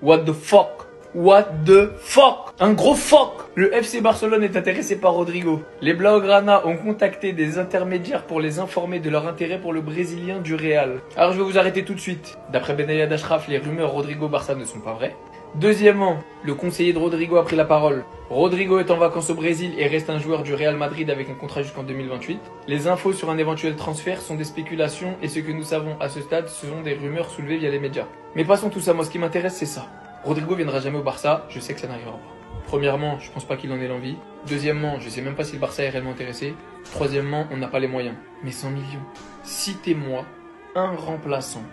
What the fuck? What the fuck? Un gros fuck! Le FC Barcelone est intéressé par Rodrigo. Les Blaugrana ont contacté des intermédiaires pour les informer de leur intérêt pour le Brésilien du Real. Alors je vais vous arrêter tout de suite. D'après Benayad Ashraf, les rumeurs Rodrigo-Barça ne sont pas vraies. Deuxièmement, le conseiller de Rodrigo a pris la parole. Rodrigo est en vacances au Brésil et reste un joueur du Real Madrid avec un contrat jusqu'en 2028. Les infos sur un éventuel transfert sont des spéculations et ce que nous savons à ce stade, ce sont des rumeurs soulevées via les médias. Mais passons tout ça, moi ce qui m'intéresse c'est ça. Rodrigo viendra jamais au Barça, je sais que ça n'arrivera pas. Premièrement, je pense pas qu'il en ait l'envie. Deuxièmement, je sais même pas si le Barça est réellement intéressé. Troisièmement, on n'a pas les moyens. Mais 100 millions. Citez-moi un remplaçant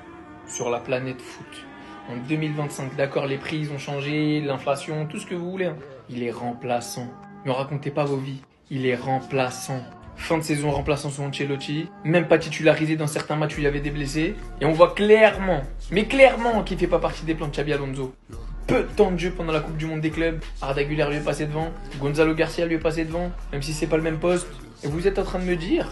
sur la planète foot. En 2025, d'accord, les prix ils ont changé, l'inflation, tout ce que vous voulez. Hein. Il est remplaçant. Ne racontez pas vos vies. Il est remplaçant. Fin de saison remplaçant sur Ancelotti. Même pas titularisé dans certains matchs où il y avait des blessés. Et on voit clairement, mais clairement qu'il fait pas partie des plans de Xabi Alonso. Peu de temps de jeu pendant la Coupe du Monde des clubs. Arda Güler lui est passé devant. Gonzalo Garcia lui est passé devant. Même si c'est pas le même poste. Et vous êtes en train de me dire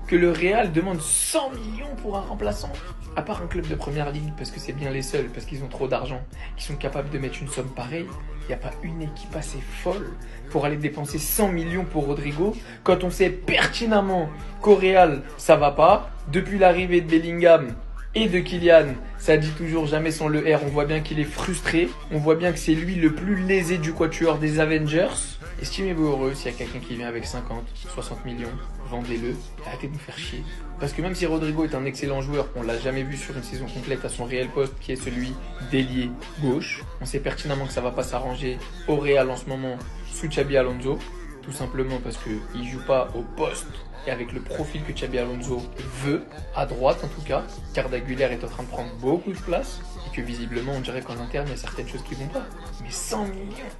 que le Real demande 100 millions pour un remplaçant. À part un club de première ligue, parce que c'est bien les seuls, parce qu'ils ont trop d'argent, qui sont capables de mettre une somme pareille, il n'y a pas une équipe assez folle pour aller dépenser 100 millions pour Rodrigo, quand on sait pertinemment qu'au Real, ça va pas. Depuis l'arrivée de Bellingham et de Kylian, ça dit toujours jamais sans le R, on voit bien qu'il est frustré, on voit bien que c'est lui le plus lésé du quatuor des Avengers. Estimez-vous heureux s'il y a quelqu'un qui vient avec 50, 60 millions, vendez-le, arrêtez de nous faire chier. Parce que même si Rodrigo est un excellent joueur, on l'a jamais vu sur une saison complète à son réel poste qui est celui d'ailier gauche. On sait pertinemment que ça va pas s'arranger au Real en ce moment sous Xabi Alonso. Tout simplement parce qu'il joue pas au poste et avec le profil que Xabi Alonso veut, à droite en tout cas, car Arda Güler est en train de prendre beaucoup de place et que visiblement on dirait qu'en interne il y a certaines choses qui vont pas. Mais 100 millions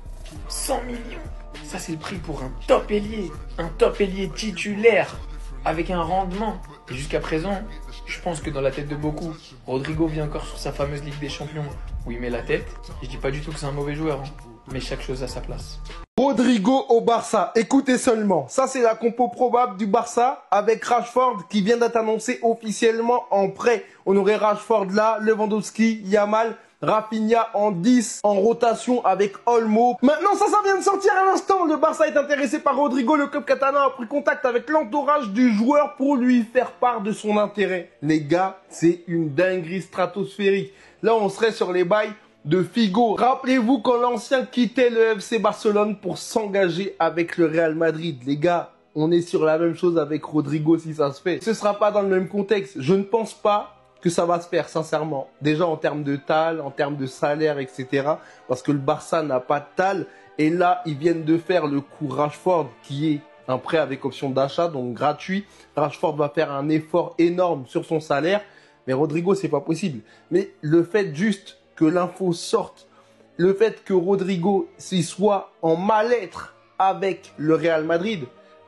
100 millions, ça c'est le prix pour un top ailier titulaire avec un rendement. Et jusqu'à présent, je pense que dans la tête de beaucoup, Rodrigo vit encore sur sa fameuse Ligue des Champions où il met la tête. Et je dis pas du tout que c'est un mauvais joueur, hein, mais chaque chose à sa place. Rodrigo au Barça, écoutez seulement, ça c'est la compo probable du Barça avec Rashford qui vient d'être annoncé officiellement en prêt. On aurait Rashford là, Lewandowski, Yamal, Rafinha en 10, en rotation avec Olmo. Maintenant ça vient de sortir à l'instant, le Barça est intéressé par Rodrigo, le club catalan a pris contact avec l'entourage du joueur pour lui faire part de son intérêt. Les gars, c'est une dinguerie stratosphérique. Là on serait sur les bails de Figo. Rappelez-vous quand l'ancien quittait le FC Barcelone pour s'engager avec le Real Madrid. Les gars, on est sur la même chose avec Rodrigo si ça se fait. Ce sera pas dans le même contexte. Je ne pense pas que ça va se faire, sincèrement. Déjà en termes de tal, en termes de salaire, etc. Parce que le Barça n'a pas de tal. Et là, ils viennent de faire le coup Rashford, qui est un prêt avec option d'achat, donc gratuit. Rashford va faire un effort énorme sur son salaire. Mais Rodrigo, c'est pas possible. Mais le fait juste que l'info sorte, le fait que Rodrigo s'y soit en mal-être avec le Real Madrid,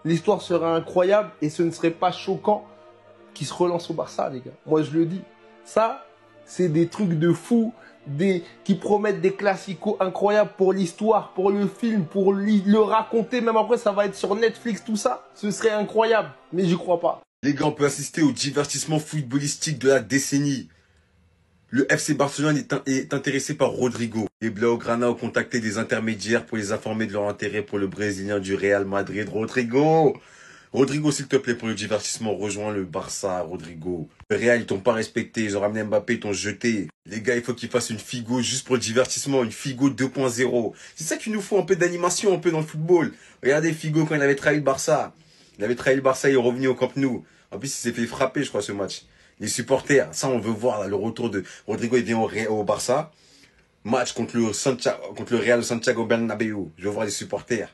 l'histoire sera incroyable et ce ne serait pas choquant qu'il se relance au Barça, les gars. Moi, je le dis. Ça, c'est des trucs de fou, qui promettent des classicos incroyables pour l'histoire, pour le film, pour le raconter. Même après, ça va être sur Netflix, tout ça. Ce serait incroyable, mais j'y crois pas. Les gars, on peut assister au divertissement footballistique de la décennie. Le FC Barcelone est intéressé par Rodrigo. Les Blaugrana ont contacté des intermédiaires pour les informer de leur intérêt pour le Brésilien du Real Madrid. Rodrigo, s'il te plaît, pour le divertissement, rejoins le Barça, Rodrigo. Le Real, ils t'ont pas respecté, ils ont ramené Mbappé, ils t'ont jeté. Les gars, il faut qu'ils fassent une Figo juste pour le divertissement, une Figo 2.0. C'est ça qu'il nous faut, un peu d'animation, un peu dans le football. Regardez Figo quand il avait trahi le Barça. Il avait trahi le Barça, il est revenu au Camp Nou. En plus, il s'est fait frapper, je crois, ce match. Les supporters, ça, on veut voir là, le retour de Rodrigo. Il vient au Barça. Match contre le Real Santiago Bernabéu. Je veux voir les supporters.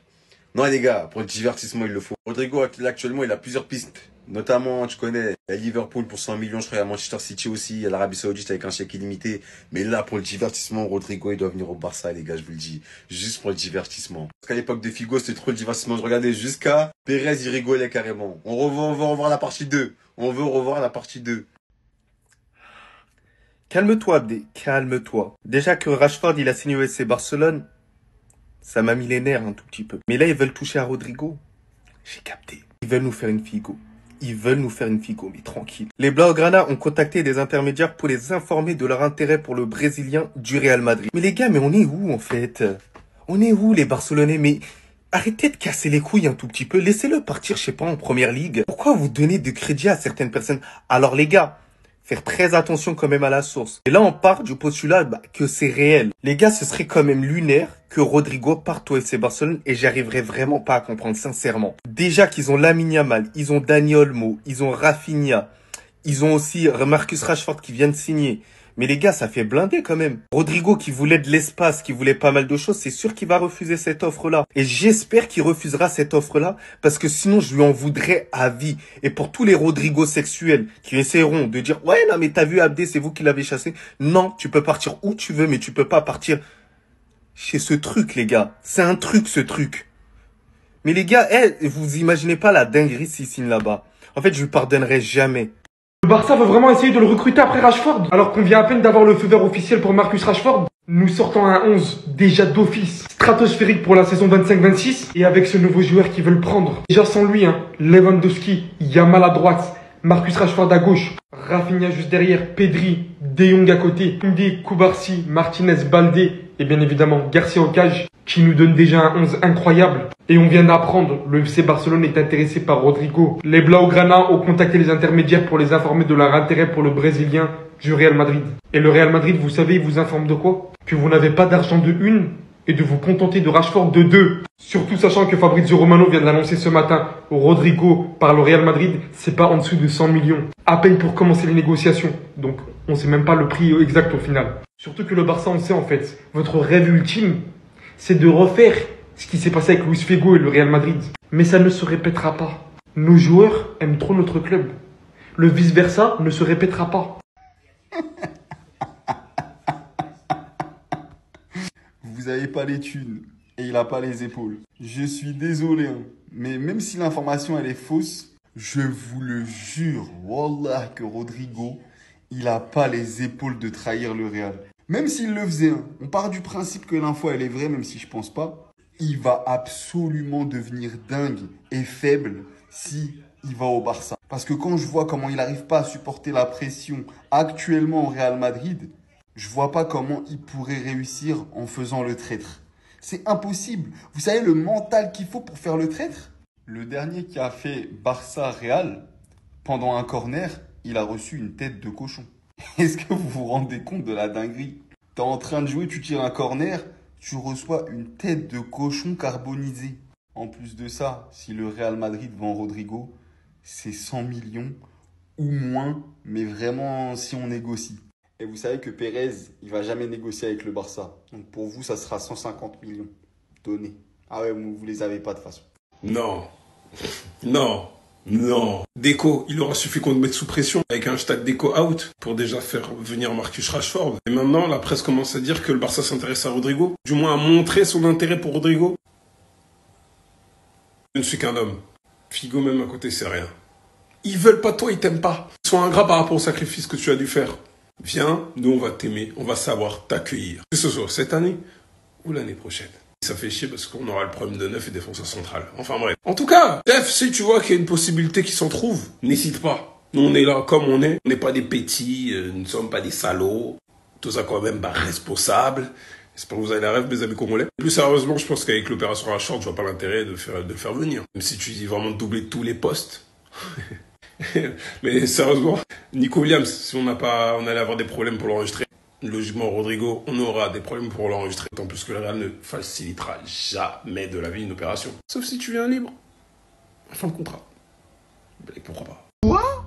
Non, les gars, pour le divertissement, il le faut. Rodrigo, actuellement, il a plusieurs pistes. Notamment, tu connais, il y a Liverpool pour 100 millions, je crois, il y a Manchester City aussi, il y a l'Arabie Saoudite avec un chèque illimité. Mais là, pour le divertissement, Rodrigo, il doit venir au Barça, les gars, je vous le dis. Juste pour le divertissement. Parce qu'à l'époque de Figo, c'était trop le divertissement. Je regardais jusqu'à Pérez, il rigolait carrément. On veut revoir la partie 2. On veut revoir la partie 2. Calme-toi, Abdé, calme-toi. Déjà que Rashford, il a signé au FC Barcelone, ça m'a mis les nerfs un tout petit peu. Mais là, ils veulent toucher à Rodrigo. J'ai capté. Ils veulent nous faire une Figo. Ils veulent nous faire une figo, mais tranquille. Les Blaugrana ont contacté des intermédiaires pour les informer de leur intérêt pour le Brésilien du Real Madrid. Mais les gars, mais on est où en fait? On est où les Barcelonais? Mais arrêtez de casser les couilles un tout petit peu. Laissez-le partir, je sais pas, en première ligue. Pourquoi vous donnez de crédit à certaines personnes? Alors les gars, faire très attention quand même à la source. Et là, on part du postulat que c'est réel. Les gars, ce serait quand même lunaire que Rodrigo parte au FC Barcelone et j'arriverai vraiment pas à comprendre, sincèrement. Déjà qu'ils ont Lamine Yamal, ils ont Dani Olmo, ils ont Rafinha, ils ont aussi Marcus Rashford qui vient de signer. Mais les gars, ça fait blinder quand même. Rodrigo qui voulait de l'espace, qui voulait pas mal de choses, c'est sûr qu'il va refuser cette offre-là. Et j'espère qu'il refusera cette offre-là, parce que sinon je lui en voudrais à vie. Et pour tous les Rodrigo sexuels qui essaieront de dire « Ouais, non mais t'as vu Abdé, c'est vous qui l'avez chassé ». Non, tu peux partir où tu veux, mais tu peux pas partir chez ce truc, les gars. C'est un truc, ce truc. Mais les gars, vous imaginez pas la dinguerie s'il signe là-bas. En fait, je lui pardonnerai jamais. Le Barça veut vraiment essayer de le recruter après Rashford, alors qu'on vient à peine d'avoir le feu vert officiel pour Marcus Rashford. Nous sortons un 11 déjà d'office, stratosphérique pour la saison 25-26, et avec ce nouveau joueur qu'ils veulent prendre. Déjà sans lui, Lewandowski, Yamal à droite, Marcus Rashford à gauche, Rafinha juste derrière, Pedri, De Jong à côté, Koundé, Koubarsi, Martinez, Baldé, et bien évidemment Garcia au cage, qui nous donne déjà un 11 incroyable. Et on vient d'apprendre, le FC Barcelone est intéressé par Rodrigo. Les Blaugrana ont contacté les intermédiaires pour les informer de leur intérêt pour le Brésilien du Real Madrid. Et le Real Madrid, vous savez, il vous informe de quoi? Que vous n'avez pas d'argent de 1 et de vous contenter de Rashford de 2. Surtout sachant que Fabrizio Romano vient de l'annoncer ce matin. Rodrigo par le Real Madrid, c'est pas en dessous de 100 millions. À peine pour commencer les négociations. Donc on sait même pas le prix exact au final. Surtout que le Barça, on sait en fait, votre rêve ultime, c'est de refaire ce qui s'est passé avec Luis Figo et le Real Madrid. Mais ça ne se répétera pas. Nos joueurs aiment trop notre club. Le vice-versa ne se répétera pas. Vous avez pas les thunes et il a pas les épaules. Je suis désolé, mais même si l'information elle est fausse, je vous le jure, wallah, que Rodrigo, il a pas les épaules de trahir le Real. Même s'il le faisait, on part du principe que l'info elle est vraie, même si je pense pas. Il va absolument devenir dingue et faible si il va au Barça. Parce que quand je vois comment il n'arrive pas à supporter la pression actuellement au Real Madrid, je vois pas comment il pourrait réussir en faisant le traître. C'est impossible. Vous savez le mental qu'il faut pour faire le traître? Le dernier qui a fait Barça-Real, pendant un corner, il a reçu une tête de cochon. Est-ce que vous vous rendez compte de la dinguerie? T'es en train de jouer, tu tires un corner, tu reçois une tête de cochon carbonisée. En plus de ça, si le Real Madrid vend Rodrigo, c'est 100 millions ou moins, mais vraiment si on négocie. Et vous savez que Pérez, il va jamais négocier avec le Barça. Donc pour vous, ça sera 150 millions donnés. Ah ouais, vous les avez pas de toute façon. Non. Non. Non. Deco, il aura suffi qu'on te mette sous pression avec un hashtag Deco out pour déjà faire venir Marcus Rashford. Et maintenant, la presse commence à dire que le Barça s'intéresse à Rodrigo. Du moins à montrer son intérêt pour Rodrigo. Je ne suis qu'un homme. Figo même à côté, c'est rien. Ils veulent pas toi, ils t'aiment pas. Ils sont ingrats par rapport au sacrifice que tu as dû faire. Viens, nous on va t'aimer, on va savoir t'accueillir. Que ce soit cette année ou l'année prochaine. Ça fait chier parce qu'on aura le problème de neuf et défenseur central. Enfin bref. En tout cas, Jeff, si tu vois qu'il y a une possibilité qui s'en trouve, n'hésite pas. Nous on est là comme on est. On n'est pas des petits, nous ne sommes pas des salauds. Tout ça quand même, responsable. J'espère que vous avez la rêve, mes amis congolais. Plus sérieusement, je pense qu'avec l'opération Rashford, je vois pas l'intérêt de le faire venir. Même si tu dis vraiment de doubler tous les postes. Mais sérieusement, Nico Williams, si on allait avoir des problèmes pour l'enregistrer, logiquement Rodrigo, on aura des problèmes pour l'enregistrer. Tant plus que le Real ne facilitera jamais de la vie une opération. Sauf si tu viens libre. Fin de contrat. Et pourquoi pas.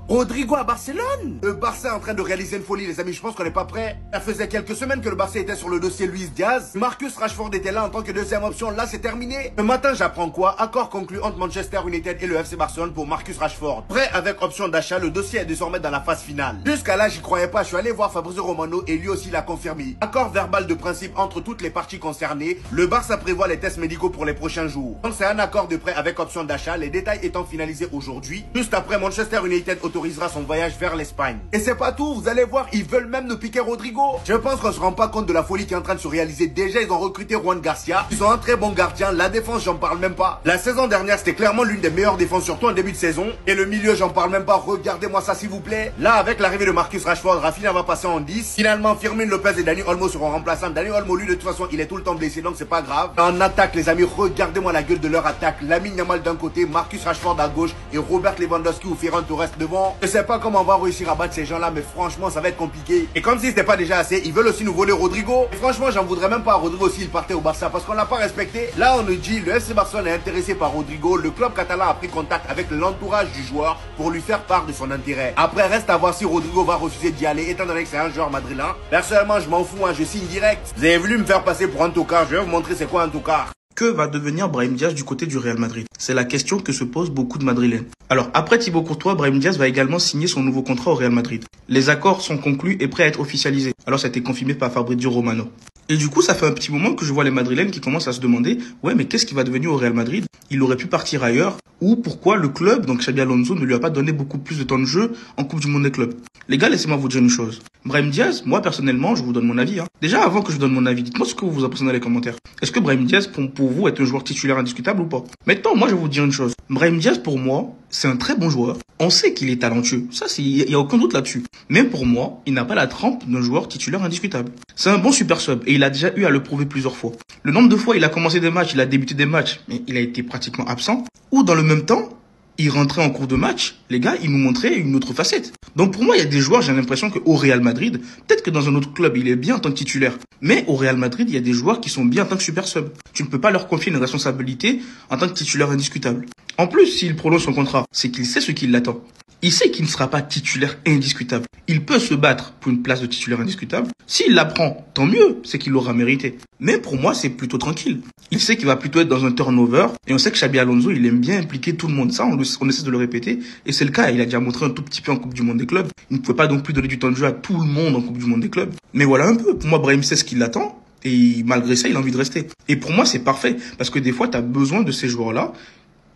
Rodrigo à Barcelone? Le Barça est en train de réaliser une folie, les amis, je pense qu'on n'est pas prêt. Ça faisait quelques semaines que le Barça était sur le dossier Luis Diaz. Marcus Rashford était là en tant que deuxième option, là c'est terminé. Ce matin j'apprends quoi? Accord conclu entre Manchester United et le FC Barcelone pour Marcus Rashford. Prêt avec option d'achat, le dossier est désormais dans la phase finale. Jusqu'à là j'y croyais pas, je suis allé voir Fabrizio Romano et lui aussi l'a confirmé. Accord verbal de principe entre toutes les parties concernées, le Barça prévoit les tests médicaux pour les prochains jours. Donc c'est un accord de prêt avec option d'achat, les détails étant finalisés aujourd'hui. Juste après Manchester United autorise autorisera son voyage vers l'Espagne. Et c'est pas tout, vous allez voir, ils veulent même nous piquer Rodrigo. Je pense qu'on se rend pas compte de la folie qui est en train de se réaliser. Déjà, ils ont recruté Juan Garcia. Ils ont un très bon gardien. La défense, j'en parle même pas. La saison dernière, c'était clairement l'une des meilleures défenses, surtout en début de saison. Et le milieu, j'en parle même pas. Regardez-moi ça, s'il vous plaît. Là, avec l'arrivée de Marcus Rashford, Rafinha va passer en 10. Finalement, Firmino Lopez et Dani Olmo seront remplaçants. Dani Olmo, lui, de toute façon, il est tout le temps blessé, donc c'est pas grave. En attaque, les amis, regardez-moi la gueule de leur attaque. Lamine Yamal d'un côté, Marcus Rashford à gauche et Robert Lewandowski ou Ferran Torres devant. Je sais pas comment on va réussir à battre ces gens-là, mais franchement, ça va être compliqué. Et comme si c'était pas déjà assez, ils veulent aussi nous voler Rodrigo. Et franchement, j'en voudrais même pas à Rodrigo s'il partait au Barça parce qu'on l'a pas respecté. Là, on nous dit le FC Barcelone est intéressé par Rodrigo. Le club catalan a pris contact avec l'entourage du joueur pour lui faire part de son intérêt. Après, reste à voir si Rodrigo va refuser d'y aller, étant donné que c'est un joueur madrilène. Personnellement, je m'en fous, hein, je signe direct. Vous avez voulu me faire passer pour un tocard, je vais vous montrer c'est quoi un tocard. Que va devenir Brahim Diaz du côté du Real Madrid? C'est la question que se posent beaucoup de Madrilènes. Alors, après Thibaut Courtois, Brahim Diaz va également signer son nouveau contrat au Real Madrid. Les accords sont conclus et prêts à être officialisés. Alors, ça a été confirmé par Fabrizio Romano. Et du coup, ça fait un petit moment que je vois les Madrilènes qui commencent à se demander « Ouais, mais qu'est-ce qui va devenir au Real Madrid? Il aurait pu partir ailleurs. Ou pourquoi le club, donc Xabi Alonso, ne lui a pas donné beaucoup plus de temps de jeu en Coupe du Monde des clubs ?» Les gars, laissez-moi vous dire une chose. Brahim Diaz, moi personnellement, je vous donne mon avis. Déjà, avant que je donne mon avis, dites-moi ce que vous en pensez dans les commentaires. Est-ce que Brahim Diaz, pour vous, est un joueur titulaire indiscutable ou pas? Maintenant, moi, je vais vous dire une chose. Brahim Diaz, pour moi, c'est un très bon joueur. On sait qu'il est talentueux. Ça, il y a aucun doute là-dessus. Mais pour moi, il n'a pas la trempe d'un joueur titulaire indiscutable. C'est un bon super sub et il a déjà eu à le prouver plusieurs fois. Le nombre de fois il a commencé des matchs, il a débuté des matchs, mais il a été pratiquement absent. Ou dans le même temps, il rentrait en cours de match, les gars, il nous montrait une autre facette. Donc pour moi, il y a des joueurs, j'ai l'impression qu'au Real Madrid, peut-être que dans un autre club, il est bien en tant que titulaire. Mais au Real Madrid, il y a des joueurs qui sont bien en tant que super sub. Tu ne peux pas leur confier une responsabilité en tant que titulaire indiscutable. En plus, s'il prolonge son contrat, c'est qu'il sait ce qui l'attend. Il sait qu'il ne sera pas titulaire indiscutable. Il peut se battre pour une place de titulaire indiscutable. S'il la prend, tant mieux, c'est qu'il l'aura mérité. Mais pour moi, c'est plutôt tranquille. Il sait qu'il va plutôt être dans un turnover. Et on sait que Xabi Alonso, il aime bien impliquer tout le monde. Ça, on essaie de le répéter. Et c'est le cas. Il a déjà montré un tout petit peu en Coupe du Monde des clubs. Il ne pouvait pas non plus donner du temps de jeu à tout le monde en Coupe du Monde des clubs. Mais voilà un peu. Pour moi, Brahim sait ce qu'il attend. Et malgré ça, il a envie de rester. Et pour moi, c'est parfait. Parce que des fois, tu as besoin de ces joueurs-là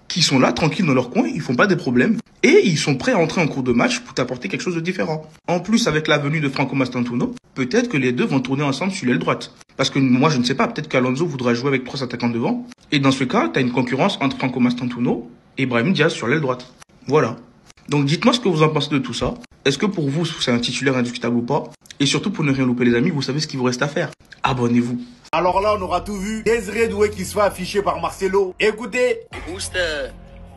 qui sont là, tranquilles dans leur coin, ils font pas des problèmes. Et ils sont prêts à entrer en cours de match pour t'apporter quelque chose de différent. En plus, avec la venue de Franco Mastantuono, peut-être que les deux vont tourner ensemble sur l'aile droite. Parce que moi, je ne sais pas, peut-être qu'Alonso voudra jouer avec 3 attaquants devant. Et dans ce cas, tu as une concurrence entre Franco Mastantuono et Brahim Diaz sur l'aile droite. Voilà. Donc dites-moi ce que vous en pensez de tout ça. Est-ce que pour vous, c'est un titulaire indiscutable ou pas? Et surtout, pour ne rien louper les amis, vous savez ce qu'il vous reste à faire. Abonnez-vous. Alors là, on aura tout vu. Désiré Doué qui se fait afficher par Marcelo. Écoutez.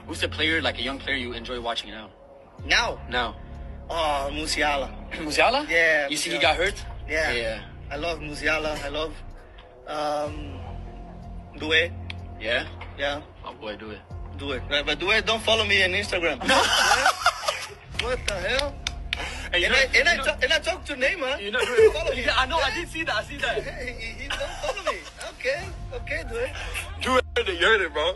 Who's the player, like a young player, you enjoy watching now? Now. Oh, Musiala. Musiala? Yeah. You see he got hurt? Yeah. I love Musiala. I love Doué. Yeah? Yeah. Oh boy, do it. Doué. But Doué, don't follow me on Instagram. What the hell? And I talk to Neymar. You know, follow me. Yeah, I know. I did see that. He don't follow me. Okay, Doué. Do it. You heard it, bro.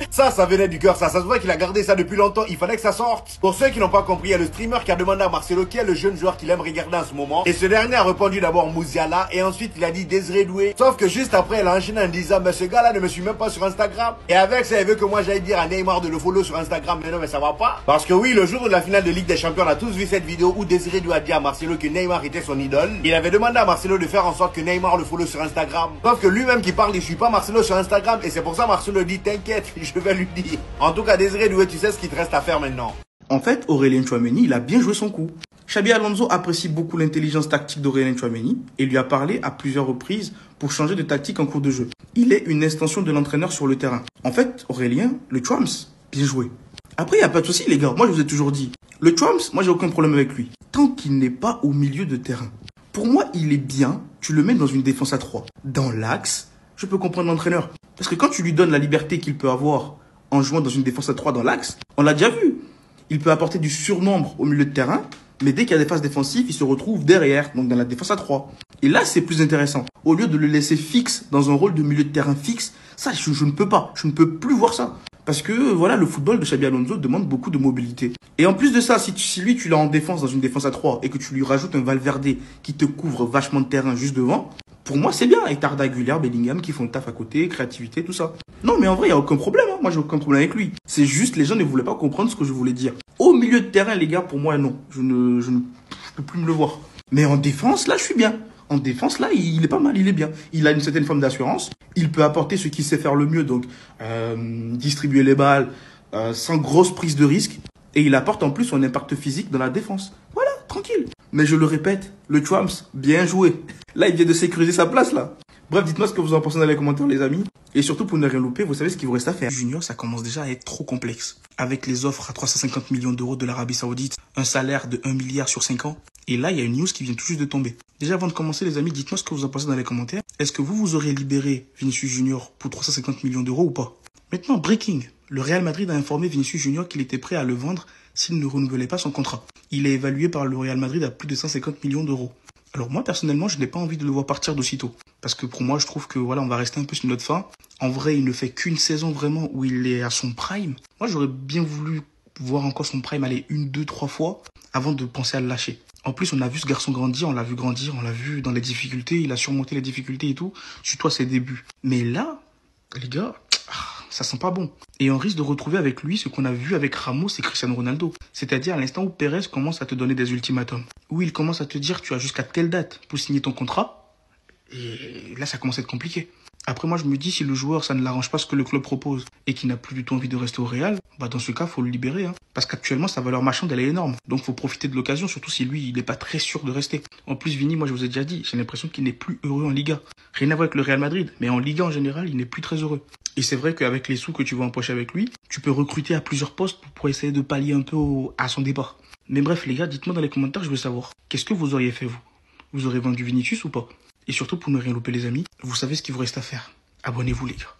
Ça venait du cœur, ça se voit qu'il a gardé ça depuis longtemps, il fallait que ça sorte. Pour ceux qui n'ont pas compris, il y a le streamer qui a demandé à Marcelo qui est le jeune joueur qu'il aime regarder en ce moment. Et ce dernier a répondu d'abord Musiala et ensuite il a dit Désiré Doué. Sauf que juste après, il a enchaîné en disant mais ce gars-là ne me suit même pas sur Instagram. Et avec ça, il veut que moi j'aille dire à Neymar de le follow sur Instagram. Mais non, mais ça va pas. Parce que oui, le jour de la finale de Ligue des Champions, on a tous vu cette vidéo où Désiré Doué a dit à Marcelo que Neymar était son idole. Il avait demandé à Marcelo de faire en sorte que Neymar le follow sur Instagram. Sauf que lui-même qui parle, il suit pas Marcelo sur Instagram. Et c'est pour ça Marcelo dit t'inquiète, je vais lui dire. En tout cas, Désiré Doué, tu sais ce qu'il te reste à faire maintenant. En fait, Aurélien Tchouaméni, il a bien joué son coup. Xabi Alonso apprécie beaucoup l'intelligence tactique d'Aurélien Tchouaméni et lui a parlé à plusieurs reprises pour changer de tactique en cours de jeu. Il est une extension de l'entraîneur sur le terrain. En fait, Aurélien, le Tchouams, bien joué. Après, il n'y a pas de souci, les gars. Moi, je vous ai toujours dit, le Tchouams, moi, j'ai aucun problème avec lui. Tant qu'il n'est pas au milieu de terrain. Pour moi, il est bien. Tu le mets dans une défense à 3. Dans l'axe, je peux comprendre l'entraîneur. Parce que quand tu lui donnes la liberté qu'il peut avoir en jouant dans une défense à 3 dans l'axe, on l'a déjà vu. Il peut apporter du surnombre au milieu de terrain, mais dès qu'il y a des phases défensives, il se retrouve derrière, donc dans la défense à 3. Et là, c'est plus intéressant. Au lieu de le laisser fixe dans un rôle de milieu de terrain fixe, ça, je ne peux pas. Je ne peux plus voir ça. Parce que, voilà, le football de Xabi Alonso demande beaucoup de mobilité. Et en plus de ça, si lui, tu l'as en défense, dans une défense à 3, et que tu lui rajoutes un Valverde qui te couvre vachement de terrain juste devant, pour moi, c'est bien. Et Arda Güler, Bellingham qui font le taf à côté, créativité, tout ça. Non, mais en vrai, il n'y a aucun problème. Moi, j'ai aucun problème avec lui. C'est juste, les gens ne voulaient pas comprendre ce que je voulais dire. Au milieu de terrain, les gars, pour moi, non. Je ne peux plus me le voir. Mais en défense, là, je suis bien. En défense, là, il est pas mal, il est bien. Il a une certaine forme d'assurance. Il peut apporter ce qu'il sait faire le mieux, donc distribuer les balles sans grosse prise de risque. Et il apporte en plus son impact physique dans la défense. Voilà, tranquille. Mais je le répète, le Trumps, bien joué. Là, il vient de sécuriser sa place, là. Bref, dites-moi ce que vous en pensez dans les commentaires, les amis. Et surtout, pour ne rien louper, vous savez ce qu'il vous reste à faire. Junior, ça commence déjà à être trop complexe. Avec les offres à 350 millions d'euros de l'Arabie Saoudite, un salaire de 1 milliard sur 5 ans. Et là, il y a une news qui vient tout juste de tomber. Déjà, avant de commencer, les amis, dites-moi ce que vous en pensez dans les commentaires. Est-ce que vous aurez libéré Vinicius Junior pour 350 millions d'euros ou pas? Maintenant, breaking. Le Real Madrid a informé Vinicius Junior qu'il était prêt à le vendre s'il ne renouvelait pas son contrat. Il est évalué par le Real Madrid à plus de 150 millions d'euros. Alors moi, personnellement, je n'ai pas envie de le voir partir d'aussitôt. Parce que pour moi, je trouve que voilà, on va rester un peu sur notre fin. En vrai, il ne fait qu'une saison vraiment où il est à son prime. Moi, j'aurais bien voulu voir encore son prime aller 1, 2, 3 fois avant de penser à le lâcher. En plus, on a vu ce garçon grandir, on l'a vu dans les difficultés, il a surmonté les difficultés et tout, surtout à ses débuts. Mais là, les gars, ça sent pas bon. Et on risque de retrouver avec lui ce qu'on a vu avec Ramos et Cristiano Ronaldo. C'est-à-dire à l'instant où Pérez commence à te donner des ultimatums. Où il commence à te dire tu as jusqu'à telle date pour signer ton contrat. Et là, ça commence à être compliqué. Après, moi, je me dis, si le joueur, ça ne l'arrange pas ce que le club propose et qu'il n'a plus du tout envie de rester au Real, bah dans ce cas, faut le libérer. Hein. Parce qu'actuellement, sa valeur marchande, elle est énorme. Donc, faut profiter de l'occasion, surtout si lui, il n'est pas très sûr de rester. En plus, Vini, moi, je vous ai déjà dit, j'ai l'impression qu'il n'est plus heureux en Liga. Rien à voir avec le Real Madrid, mais en Liga en général, il n'est plus très heureux. Et c'est vrai qu'avec les sous que tu vas empocher avec lui, tu peux recruter à plusieurs postes pour essayer de pallier un peu à son départ. Mais bref, les gars, dites-moi dans les commentaires, je veux savoir, qu'est-ce que vous auriez fait, vous? Vous aurez vendu Vinicius ou pas? Et surtout, pour ne rien louper, les amis, vous savez ce qu'il vous reste à faire. Abonnez-vous, les gars.